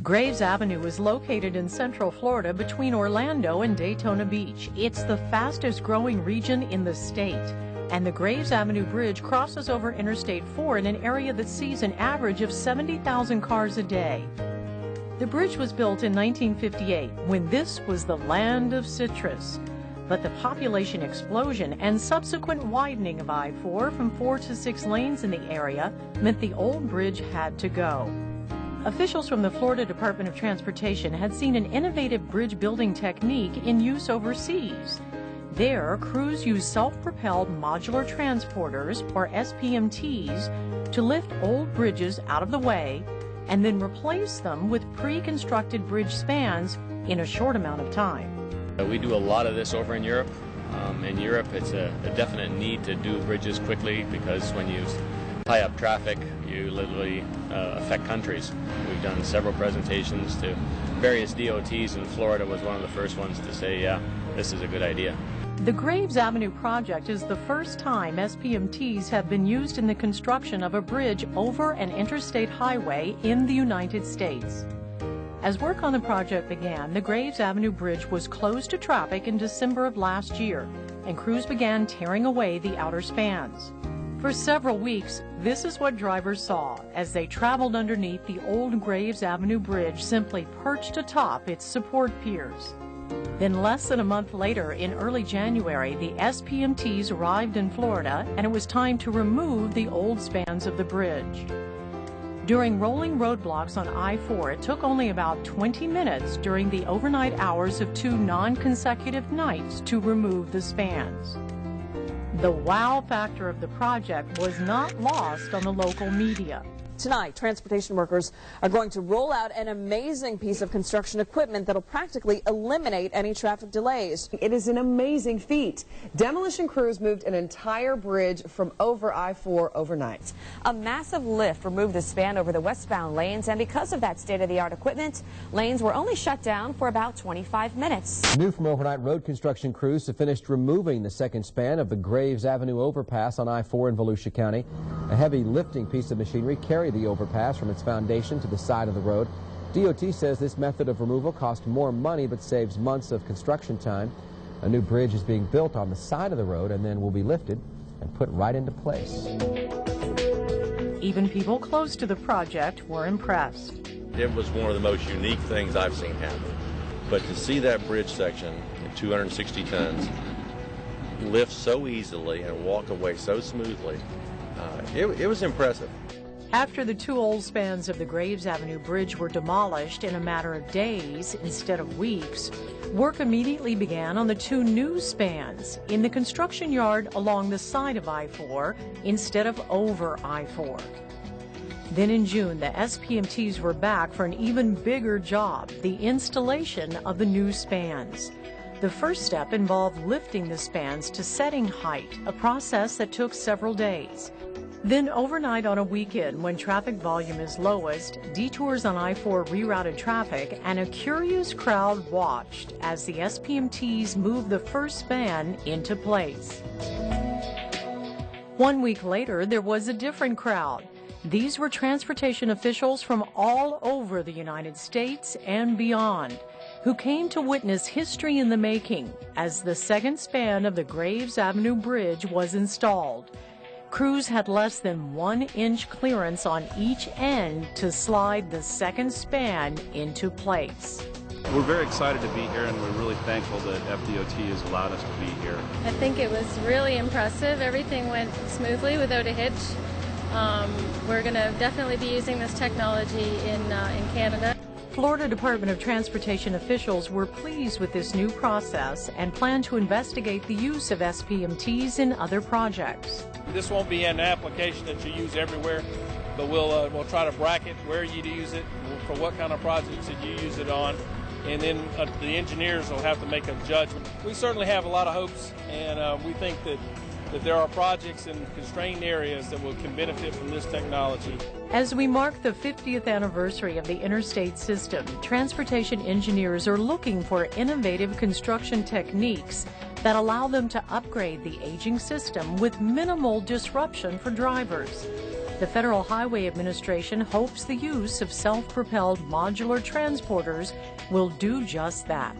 Graves Avenue is located in Central Florida between Orlando and Daytona Beach. It's the fastest growing region in the state. And the Graves Avenue Bridge crosses over Interstate 4 in an area that sees an average of 70,000 cars a day. The bridge was built in 1958 when this was the land of citrus. But the population explosion and subsequent widening of I-4 from 4 to 6 lanes in the area meant the old bridge had to go. Officials from the Florida Department of Transportation had seen an innovative bridge building technique in use overseas. There, crews use self-propelled modular transporters, or SPMTs, to lift old bridges out of the way and then replace them with pre-constructed bridge spans in a short amount of time. We do a lot of this over in Europe. In Europe, it's a definite need to do bridges quickly because when you tie up traffic, you literally affect countries. We've done several presentations to various DOTs, and Florida was one of the first ones to say, yeah, this is a good idea. The Graves Avenue project is the first time SPMTs have been used in the construction of a bridge over an interstate highway in the United States. As work on the project began, the Graves Avenue Bridge was closed to traffic in December of last year, and crews began tearing away the outer spans. For several weeks, this is what drivers saw as they traveled underneath the old Graves Avenue Bridge, simply perched atop its support piers. Then less than a month later, in early January, the SPMTs arrived in Florida, and it was time to remove the old spans of the bridge. During rolling roadblocks on I-4, it took only about 20 minutes during the overnight hours of 2 non-consecutive nights to remove the spans. The wow factor of the project was not lost on the local media. Tonight, transportation workers are going to roll out an amazing piece of construction equipment that'll practically eliminate any traffic delays. It is an amazing feat. Demolition crews moved an entire bridge from over I-4 overnight. A massive lift removed the span over the westbound lanes, and because of that state-of-the-art equipment, lanes were only shut down for about 25 minutes. New from overnight, road construction crews have finished removing the second span of the Graves Avenue overpass on I-4 in Volusia County. A heavy lifting piece of machinery carried the overpass from its foundation to the side of the road. DOT says this method of removal cost more money but saves months of construction time. A new bridge is being built on the side of the road and then will be lifted and put right into place. Even people close to the project were impressed. It was one of the most unique things I've seen happen. But to see that bridge section at 260 tons lift so easily and walk away so smoothly, it was impressive. After the 2 old spans of the Graves Avenue Bridge were demolished in a matter of days instead of weeks, work immediately began on the 2 new spans in the construction yard along the side of I-4 instead of over I-4. Then in June, the SPMTs were back for an even bigger job, the installation of the new spans. The first step involved lifting the spans to setting height, a process that took several days. Then overnight on a weekend when traffic volume is lowest, detours on I-4 rerouted traffic, and a curious crowd watched as the SPMTs moved the first span into place. 1 week later, there was a different crowd. These were transportation officials from all over the United States and beyond, who came to witness history in the making as the second span of the Graves Avenue Bridge was installed. Crews had less than 1-inch clearance on each end to slide the second span into place. We're very excited to be here, and we're really thankful that FDOT has allowed us to be here. I think it was really impressive. Everything went smoothly without a hitch. We're going to definitely be using this technology in Canada. Florida Department of Transportation officials were pleased with this new process and plan to investigate the use of SPMTs in other projects. This won't be an application that you use everywhere, but we'll try to bracket where you use it, for what kind of projects that you use it on, and then the engineers will have to make a judgment. We certainly have a lot of hopes, and we think that there are projects in constrained areas that can benefit from this technology. As we mark the 50th anniversary of the interstate system, transportation engineers are looking for innovative construction techniques that allow them to upgrade the aging system with minimal disruption for drivers. The Federal Highway Administration hopes the use of self-propelled modular transporters will do just that.